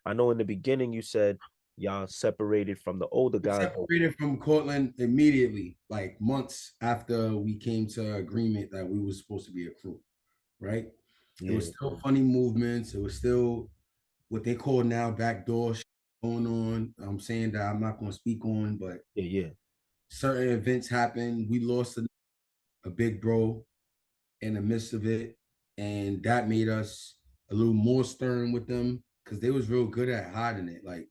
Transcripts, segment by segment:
I know in the beginning you said y'all separated from the older We guys. separated from Courtlandt immediately, like months after we came to agreement that we were supposed to be a crew, right? It Yeah, was still funny movements. It was still what they call now backdoor going on. I'm saying that I'm not going to speak on, but yeah, yeah, certain events happened. We lost a big bro in the midst of it, and that made us a little more stern with them because they was real good at hiding it, like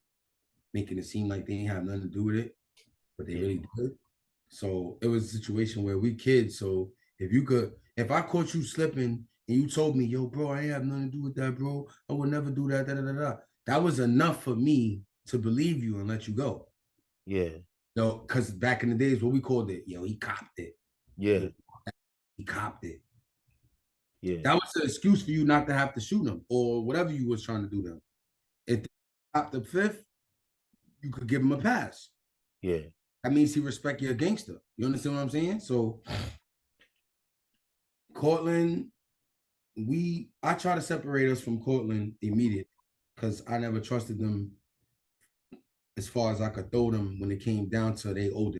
making it seem like they didn't have nothing to do with it, but they yeah, really did. So it was a situation where we kids. So if I caught you slipping and you told me, yo, bro, I ain't have nothing to do with that, bro. I would never do that. Da, da, da, da. That was enough for me to believe you and let you go. yeah, No, because back in the days, what we called it, yo, he copped it. yeah, He copped it. yeah, That was an excuse for you not to have to shoot him or whatever you was trying to do them. If they copped the fifth, you could give him a pass. yeah, That means he respect your gangster. You understand what I'm saying? So Courtlandt, I try to separate us from Courtlandt immediately because I never trusted them as far as I could throw them when it came down to they older,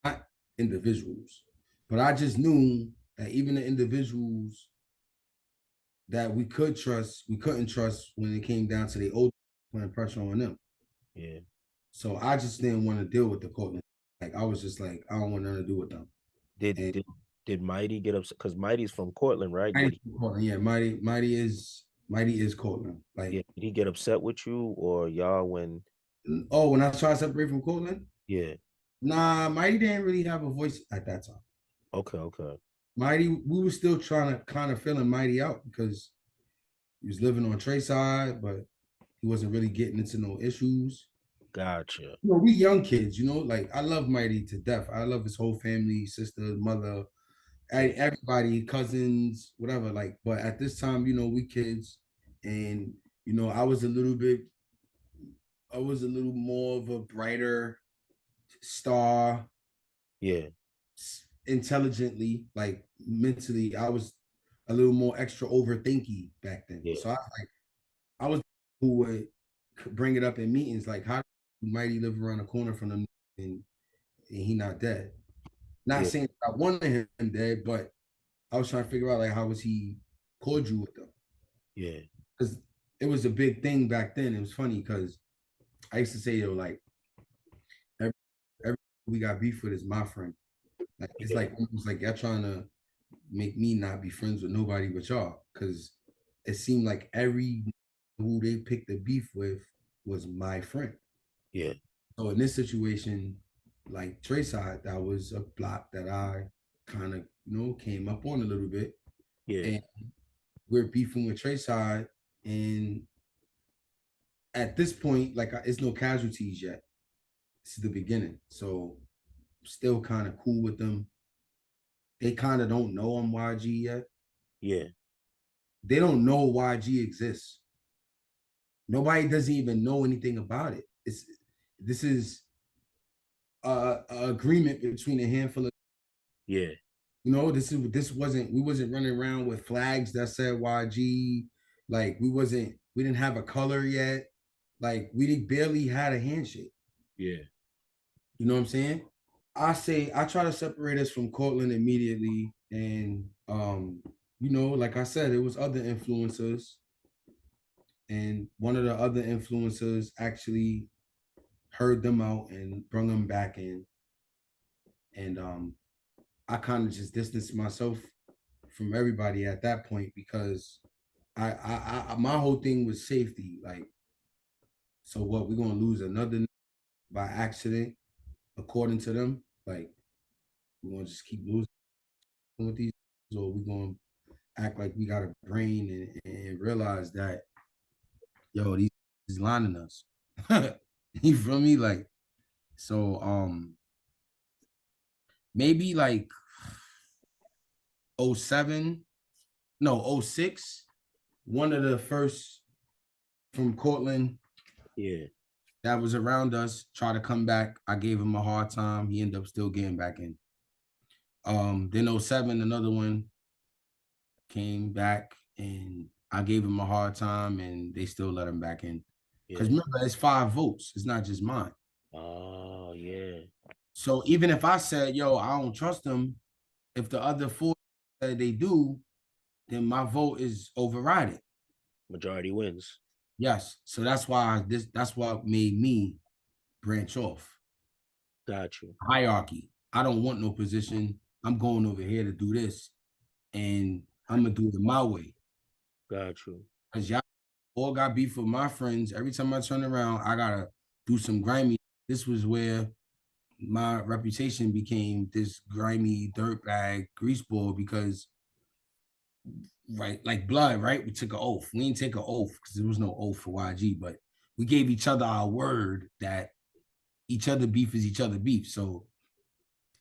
not individuals. But I just knew that even the individuals that we could trust, we couldn't trust when it came down to the older putting pressure on them. yeah. So I just didn't want to deal with the Courtlandt. Like I was just like, I don't want nothing to do with them. Did And did did Mighty get upset? Because Mighty's from Courtland, right? Mighty Courtlandt, yeah, Mighty is Courtlandt. Like, Yeah, did he get upset with you or y'all when? oh, when I tried to separate from Courtlandt, Yeah. nah, Mighty didn't really have a voice at that time. Okay, okay. Mighty, we were still trying to kind of feeling Mighty out because he was living on Trey side, but he wasn't really getting into no issues. Gotcha. We young kids, like I love Mighty to death. I love his whole family, sister, mother, Yeah, everybody, cousins, whatever. Like, but at this time, we kids, and I was a little more of a brighter star, yeah, intelligently, like mentally. I was a little more extra overthinky back then. yeah, So I was who would bring it up in meetings, like how might he live around the corner from them and he not dead. Not yeah, saying I wanted him dead, but I was trying to figure out like how was he cordial with them yeah, because it was a big thing back then. It was funny because I used to say, yo, like every, every we got beef with is my friend. Like it's yeah, like almost like y'all trying to make me not be friends with nobody but y'all because it seemed like every who they picked the beef with was my friend. yeah, So in this situation, like Trey side, that was a block that I kind of came up on a little bit, yeah, and we're beefing with Trey side, and at this point, like it's no casualties yet. This is the beginning, so still kind of cool with them. They kind of don't know I'm YG yet. yeah, They don't know YG exists. Nobody doesn't even know anything about it. This is a agreement between a handful of yeah, this wasn't we wasn't running around with flags that said YG. Like we didn't have a color yet. Like we barely had a handshake. yeah, You know what I'm saying? I try to separate us from Courtlandt immediately. And like I said, it was other influencers. And one of the other influencers actually heard them out and brought them back in. And I kind of just distanced myself from everybody at that point because my whole thing was safety. Like, so what? We're gonna lose another by accident, according to them. Like, we're gonna just keep losing with these, or we're gonna act like we got a brain and realize that these is lining us. You feel me? Like, so maybe like '07, no, '06, one of the first from Courtlandt yeah, that was around us try to come back. I gave him a hard time. He ended up still getting back in. Then '07, another one came back and I gave him a hard time and they still let him back in. Because Yeah. remember, it's 5 votes. It's not just mine. Oh, yeah. So even if I said, yo, I don't trust them, if the other 4 said they do, then my vote is overridden. Majority wins. Yes. So that's what made me branch off. Got you. Hierarchy. I don't want no position. I'm going over here to do this. And I'm gonna do it my way. Got you. Because y'all all got beef with my friends. Every time I turn around, I gotta do some grimy. This was where my reputation became this grimy dirtbag greaseball because right, like blood, right? We took an oath. We didn't take an oath because there was no oath for YG, but we gave each other our word that each other beef is each other beef. So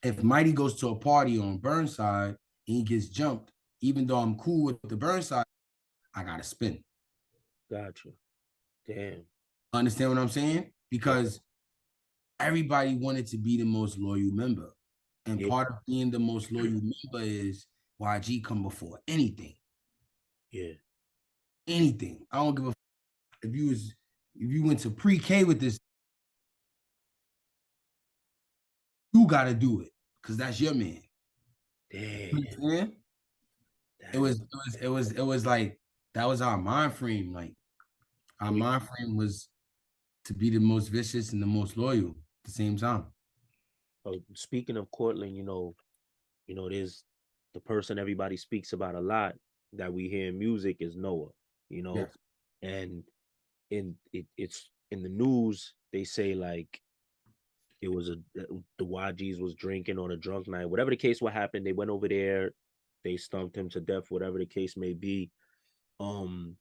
if Mighty goes to a party on Burnside and he gets jumped, even though I'm cool with the Burnside, I gotta spin. Got you. Damn. Understand what I'm saying? Yeah. Because everybody wanted to be the most loyal member. And Yeah. part of being the most loyal member is YG come before anything. Yeah. Anything. I don't give a if you went to pre-K with this, you gotta do it because that's your man. Damn. You know what I'm saying? It was like that was our mind frame. Like our mind frame was to be the most vicious and the most loyal at the same time. Speaking of Courtlandt, there's the person everybody speaks about a lot that we hear in music is Noah, Yes. and it's in the news they say like it was the YGs was drinking on a drunk night, whatever the case what happened, they went over there, they stomped him to death, whatever the case may be. Um,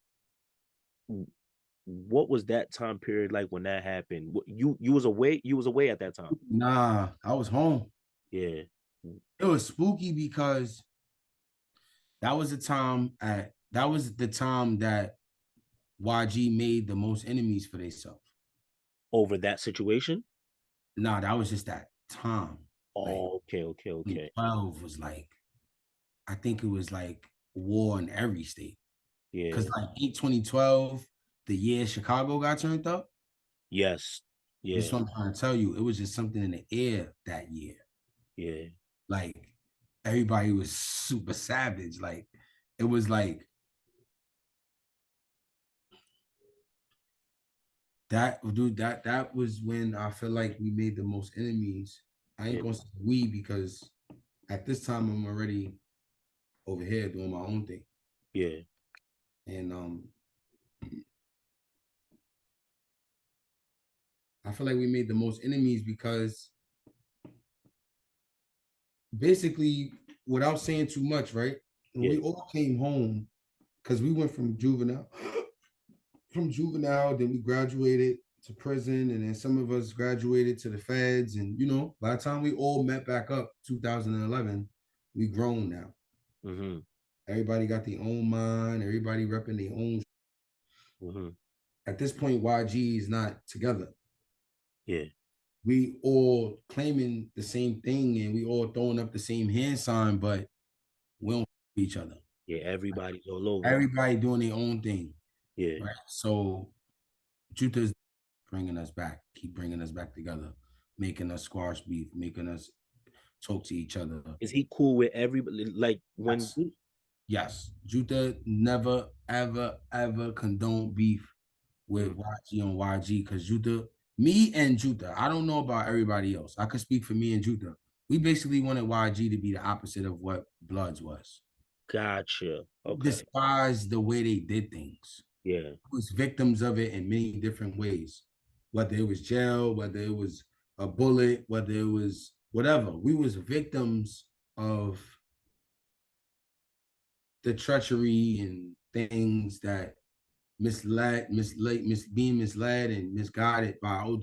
what was that time period like when that happened? You was away? You was away at that time? Nah, I was home. Yeah. It was spooky because that was the time that YG made the most enemies for themselves. Over that situation? Nah, that was just that time. Like Oh, okay. 12 was like, I think it was like war in every state. Yeah. Because like 2012, the year Chicago got turned up. Yes. This Yeah. is what I'm trying to tell you. It was just something in the air that year. Yeah. Like everybody was super savage. Like it was like that, dude. That was when I feel like we made the most enemies. I ain't Yeah. gonna say we because at this time I'm already over here doing my own thing. Yeah. And I feel like we made the most enemies because basically, without saying too much, right? When Yeah. we all came home, because we went from juvenile, then we graduated to prison, and then some of us graduated to the feds. And by the time we all met back up, 2011, we grown now. Mm-hmm. Everybody got their own mind. Everybody repping their own. Mm-hmm. At this point, YG is not together. Yeah. We all claiming the same thing, and we all throwing up the same hand sign, but we don't each other. Yeah. Everybody's all over. Everybody doing their own thing, Yeah. right? So Juther's bringing us back, keep bringing us back together, making us squash beef, making us talk to each other. Is he cool with everybody? Like when? Yes, yes. Juther never, ever, ever condone beef with Mhm. YG on YG because Juther, me and Juther, I don't know about everybody else. I could speak for me and Juther. We basically wanted YG to be the opposite of what Bloods was. Gotcha. Okay. Despised the way they did things. Yeah. Was victims of it in many different ways, whether it was jail, whether it was a bullet, whether it was whatever. We was victims of the treachery and things that being misled and misguided by old.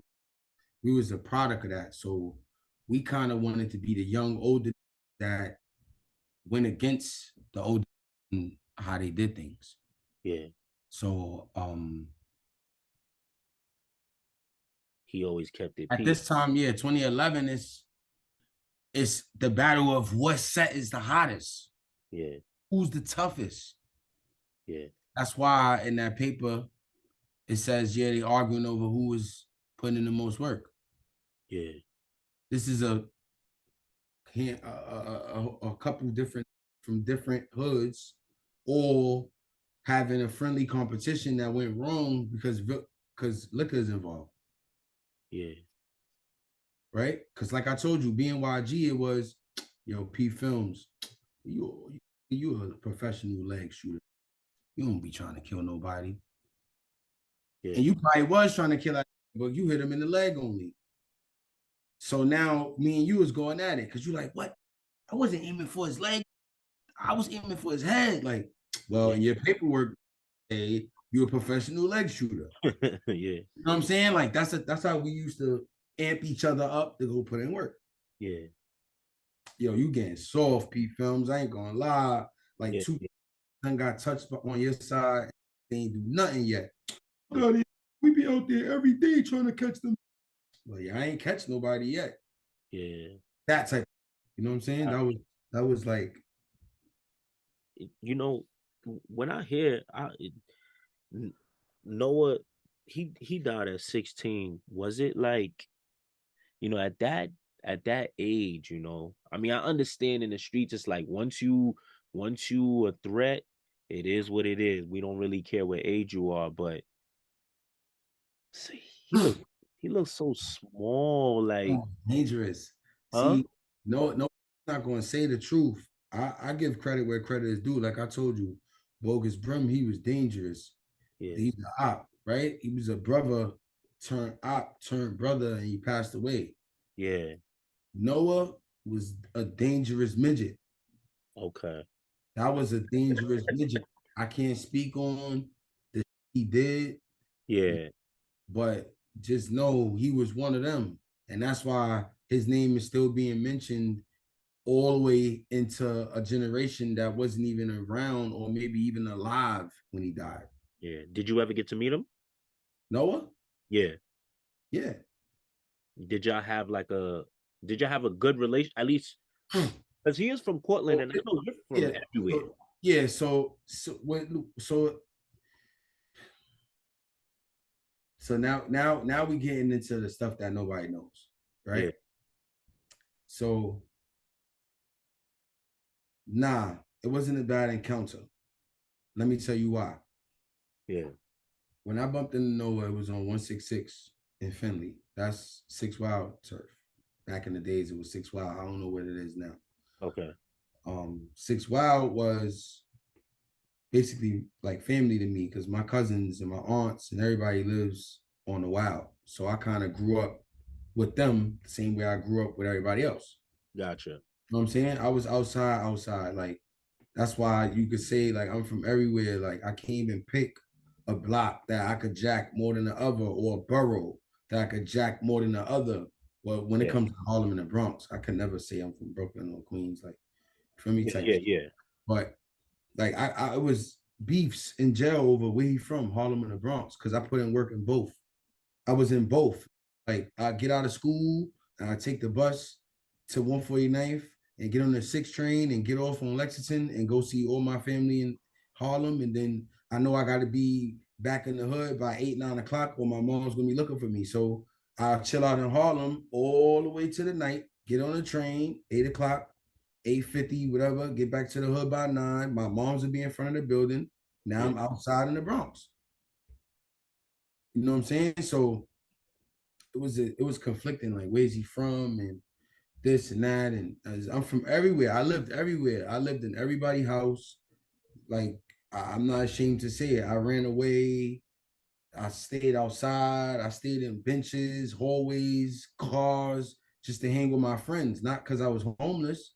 We was a product of that. So we kind of wanted to be the young older that went against the old and how they did things. Yeah. So He always kept it at peace. this time, yeah, 2011 is it's the battle of what set is the hottest, Yeah. who's the toughest. Yeah. That's why in that paper it says, yeah, they arguing over who was putting in the most work. Yeah. This is a couple different from different hoods, all having a friendly competition that went wrong because liquor is involved, Yeah. right? Because like I told you, BNYG, it was, yo, PPhilms, you a professional leg shooter. You don't be trying to kill nobody. Yeah. And you probably was trying to kill that, but you hit him in the leg only. So now me and you was going at it because you like, what? I wasn't aiming for his leg. I was aiming for his head. Like, well, Yeah. in your paperwork, hey, you're a professional leg shooter. Yeah. You know what I'm saying? Like that's how we used to amp each other up to go put in work. Yeah. Yo, you getting soft, PPhilms. I ain't gonna lie. Like Yeah. two got touched on your side. They ain't do nothing yet. Yeah. We be out there every day trying to catch them. Well, yeah, I ain't catch nobody yet. Yeah. That type. You know what I'm saying? That was like, You know, when I hear Noah, he died at 16. Was it like, at that age, I mean, I understand in the streets, it's like once you a threat, it is what it is. We don't really care what age you are, but see, he looks so small, like, dangerous. huh? See, no, I'm not going to say the truth. I give credit where credit is due. Like I told you, Bogus Brim, he was dangerous. Yeah. He's an op, right? He was a brother turned op turned brother, and he passed away. Yeah. Noah was a dangerous midget. Okay. That was a dangerous midget. I can't speak on the he did, Yeah. but just know he was one of them. And that's why his name is still being mentioned all the way into a generation that wasn't even around or maybe even alive when he died. Yeah. Did you ever get to meet him? Noah? Yeah. Yeah. Did y'all have like a did y'all have a good relation? At least because he is from Courtlandt, So, and I know you're from yeah. everywhere. Yeah. So now we getting into the stuff that nobody knows, Yeah. right? So nah, it wasn't a bad encounter. Let me tell you why. Yeah. When I bumped into Noah, it was on 166 in Finley. That's 6 Wild turf. Back in the days, it was 6 Wild. I don't know what it is now. Okay. 6 Wild was basically like family to me because my cousins and my aunts and everybody lives on the Wild. So I kind of grew up with them the same way I grew up with everybody else. Gotcha. You know what I'm saying? I was outside. Like that's why you could say like I'm from everywhere. Like I can't even pick a block that I could jack more than the other, or a borough that I could jack more than the other. Well, when it Yeah. comes to Harlem and the Bronx, I can never say I'm from Brooklyn or Queens, like for me Yeah. type. Yeah. Yeah. But like I was beefs in jail over where he from, Harlem and the Bronx, because I put in work in both. I was in both. Like I get out of school and I take the bus to 149th and get on the 6 train and get off on Lexington and go see all my family in Harlem. And then I know I got to be back in the hood by 8, 9 o'clock, or my mom's gonna be looking for me. So I'll chill out in Harlem all the way to the night, get on the train, 8 o'clock, 8:50, whatever, get back to the hood by 9. My mom's will be in front of the building. Now Yeah. I'm outside in the Bronx. You know what I'm saying? So it was conflicting. Like, where's he from, and this and that, and I'm from everywhere. I lived everywhere. I lived in everybody's house. Like, I'm not ashamed to say it. I ran away. I stayed outside. I stayed in benches, hallways, cars, just to hang with my friends. Not because I was homeless,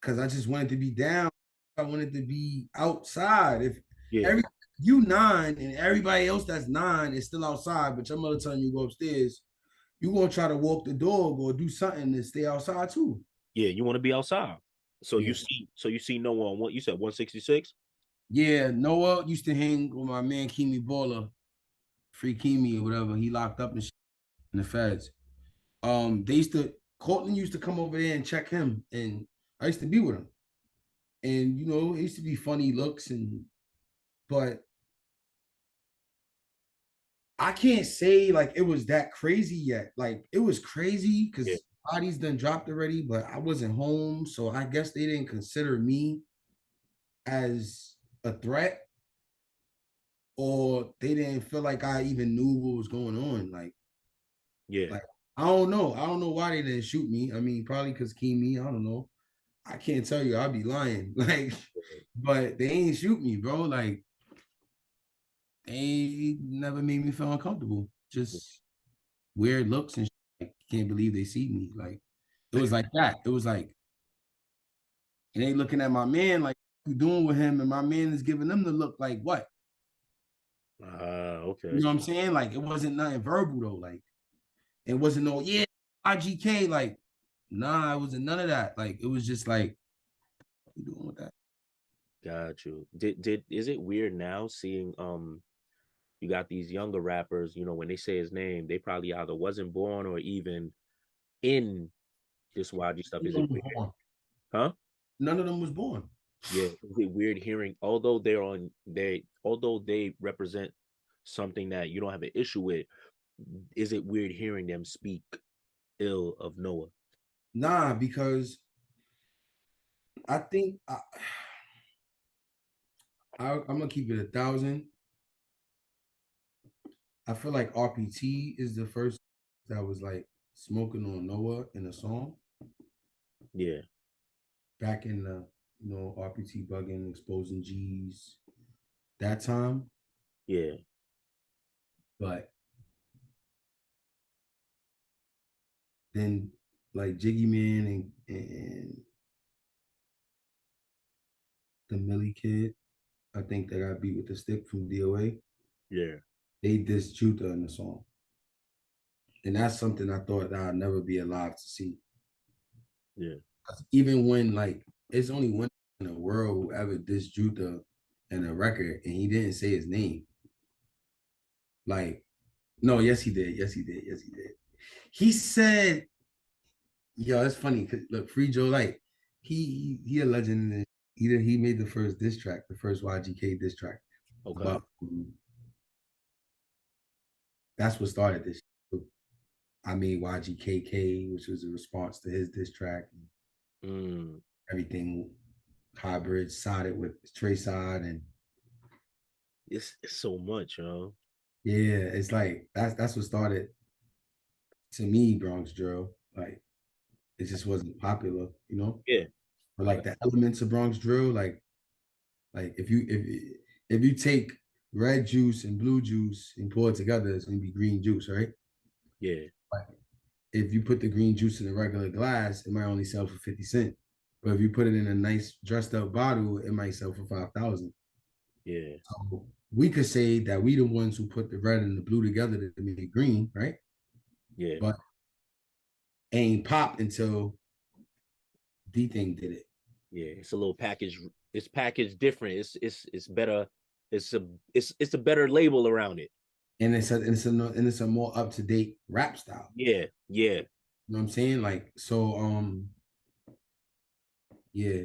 because I just wanted to be down. I wanted to be outside. If Yeah. every you 9 and everybody else that's 9 is still outside, but your mother telling you go upstairs, you gonna try to walk the dog or do something to stay outside too. Yeah. You want to be outside. So you Yeah. see no one. What you said? 166. Yeah, Noah used to hang with my man Kimi Baller, Free Kimi or whatever. He locked up in the feds. They used to Courtlandt used to come over there and check him, and I used to be with him. And it used to be funny looks, but I can't say like it was that crazy yet. Like it was crazy Yeah, because bodies done dropped already, but I wasn't home, so I guess they didn't consider me as a threat, or they didn't feel like I even knew what was going on. yeah, Like I don't know. I don't know why they didn't shoot me. I mean, probably because Kimi. I don't know. I can't tell you. I'll be lying. Like, but they ain't shoot me, bro. Like they never made me feel uncomfortable. yeah. Just weird looks and shit. Like, can't believe they see me. Like it was like that. It was like, and they looking at my man like you doing with him, and my man is giving them the look like what? You Okay. know what I'm saying? Like it wasn't nothing verbal though. Like it wasn't no yeah IGK. Like nah, it wasn't none of that. Like it was just like what you doing with that? Got you. Did is it weird now seeing you got these younger rappers, when they say his name, they probably either wasn't born or even in this YG stuff. None Is of it them was weird? born. Huh? None of them was born. Yeah. Is it weird hearing, although they represent something that you don't have an issue with, is it weird hearing them speak ill of Noah? Nah, because I think I'm gonna keep it 1,000. I feel like RPT is the first that was like smoking on Noah in a song Yeah, back in the RPT bugging, exposing G's that time. yeah, But then like Jiggy Man and the Millie Kid, I think they got beat with the stick from DOA. yeah, They dissed Juther in the song. And that's something I thought that I'd never be alive to see. yeah, Even when like it's only one in the world who ever dissed Juther in a record and he didn't say his name. Like, no, yes, he did. Yes, he did. Yes, he did. He said, yo, it's funny because look, Free Joe Light, he a legend in it. He made the first diss track, the first YGK diss track. okay, But that's what started this. I made YGKK, which was a response to his diss track. mm, Everything hybrid sided with Trey side, and it's so much, yeah, it's like that's what started to me Bronx drill. Like it just wasn't popular, you know. Yeah, But like the elements of Bronx drill, like if you take red juice and blue juice and pour it together, it's gonna be green juice, right? yeah, Like if you put the green juice in a regular glass, it might only sell for 50 cents. But if you put it in a nice dressed up bottle, it might sell for 5,000. yeah, So we could say that we the ones who put the red and the blue together to make green, right? yeah, But ain't popped until D thing did it. yeah. It's a little package. It's packaged different. It's better. It's a better label around it. And it's a more up to date rap style. Yeah, yeah, You know what I'm saying? Like so, yeah,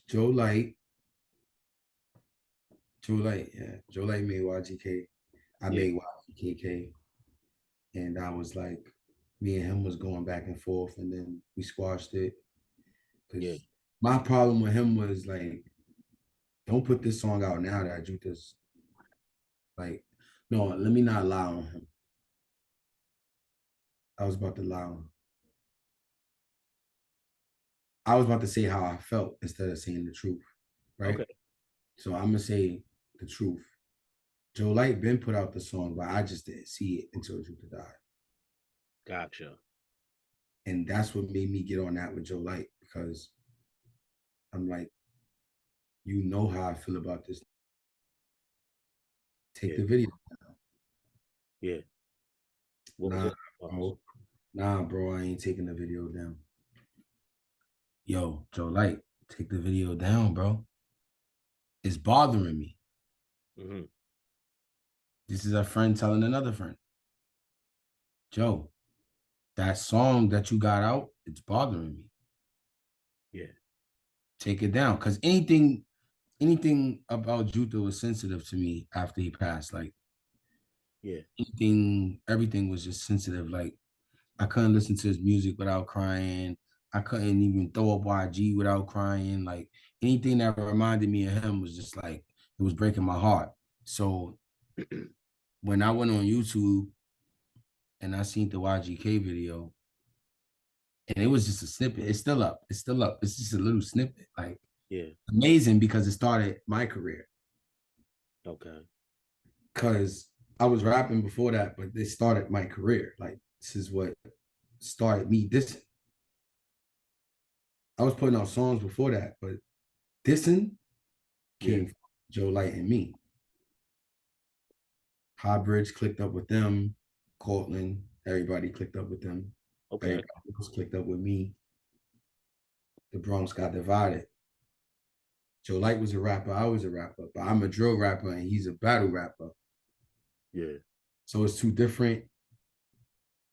Joe Light, yeah, Joe Light made YGK. I yeah, made YGKK, and I was like, me and him was going back and forth, and then we squashed it yeah, because my problem with him was like, don't put this song out now that Jutha's like, no, let me not lie on him. I was about to lie on him. I was about to say how I felt instead of saying the truth, right? okay, So I'm gonna say the truth. Joe Light been put out the song, but I just didn't see it until Jutha died. gotcha. And that's what made me get on that with Joe Light because I'm like, you know how I feel about this. Take Yeah, the video. yeah. What Nah, was your response? bro. Nah, bro, I ain't taking the video down. Yo, Joe Light, take the video down, bro. It's bothering me. Hmm. This is a friend telling another friend. Joe, that song that you got out, it's bothering me. Yeah, Take it down. Cause anything about Jutha was sensitive to me after he passed. Like Yeah. Everything was just sensitive. Like I couldn't listen to his music without crying. I couldn't even throw up YG without crying. Like anything that reminded me of him was just like it was breaking my heart. So when I went on YouTube and I seen the YGK video, and it was just a snippet. It's still up. It's still up. It's just a little snippet. Like Yeah. amazing because it started my career. Okay. Because I was rapping before that, but it started my career. Like this is what started me dissing. I was putting out songs before that, but dissing Yeah. came from Joe Light and me. High Bridge clicked up with them. Courtlandt, everybody clicked up with them. Okay. Everybody else clicked up with me. The Bronx got divided. Joe Light was a rapper, I was a rapper, but I'm a drill rapper and he's a battle rapper. Yeah. So it's two different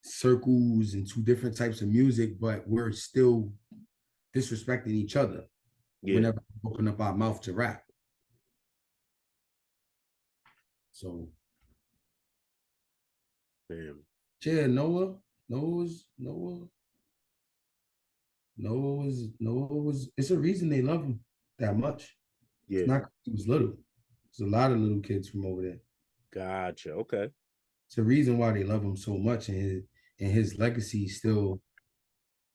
circles and two different types of music, but we're still disrespecting each other Yeah. whenever we open up our mouth to rap. So Damn. yeah, Noah was it's a reason they love him that much. It's Yeah. not 'cause he was little. There's a lot of little kids from over there. Gotcha. Okay. It's a reason why they love him so much, and his legacy still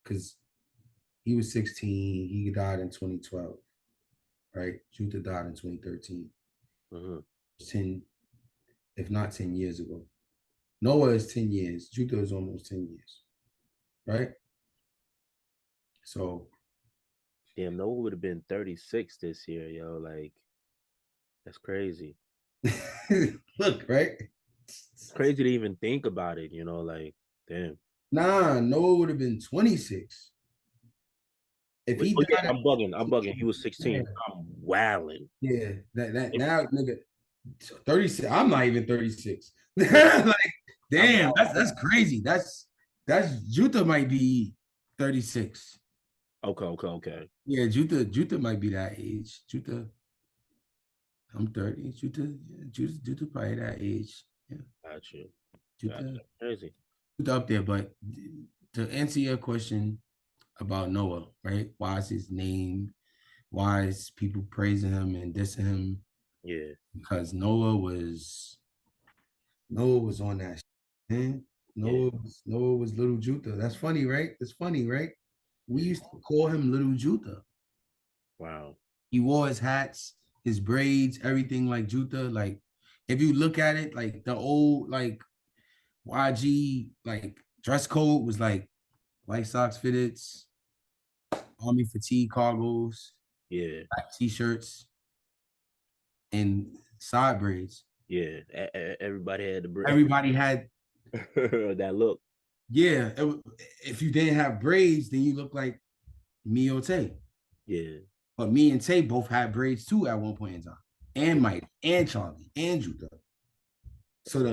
because he was 16, he died in 2012, right? Juther died in 2013. Uh-huh. 10, if not 10 years ago. Noah is 10 years. Juther is almost 10 years, right? So Damn, Noah would have been 36 this year, yo. Like, that's crazy. look, right? It's crazy to even think about it, like, damn. Nah, Noah would have been 26. If Wait, he oh yeah, died at I'm bugging. I'm bugging. He 16, was yeah, 16. I'm wilding. yeah, that If, now nigga 36. I'm not even 36. yeah, Like, I'm damn, that's crazy. That's Jutha might be 36. okay, okay, okay. Yeah, Jutha might be that age. Jutha, I'm 30. Jutha probably that age. Yeah, Gotcha. Jutha, Gotcha. Crazy. Jutha up there. But to answer your question about Noah, right? Why is his name? Why is people praising him and dissing him? Yeah, Because Noah was on that shit, man. yeah. Noah was Little Jutha. That's funny, right? It's funny, right? We Yeah. used to call him Little Jutha. Wow. He wore his hats, his braids, everything like Jutha. Like, if you look at it, like the old like YG like dress code was like White Sox fitteds, army fatigue cargos, Yeah, black t-shirts, and side braids. yeah. Everybody had the bread. Everybody had, That look. yeah. If you didn't have braids, then you look like me or Tay. Yeah, But me and Tay both had braids too at one point in time, and yeah, Mike, and Charlie, and Judah. So the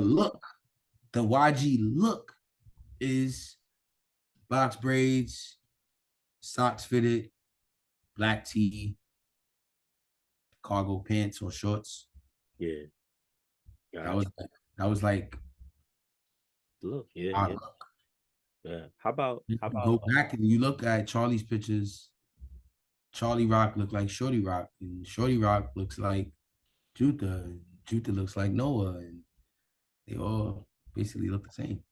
YG look is box braids, socks fitted, black tee, cargo pants or shorts. yeah. That Gotcha. was that was like Look, yeah, our yeah, look. yeah. How about You go back and you look at Charlie's pictures. Charlie Rock looked like Shorty Rock, and Shorty Rock looks like Jutha, and Jutha looks like Noah, and they all basically look the same.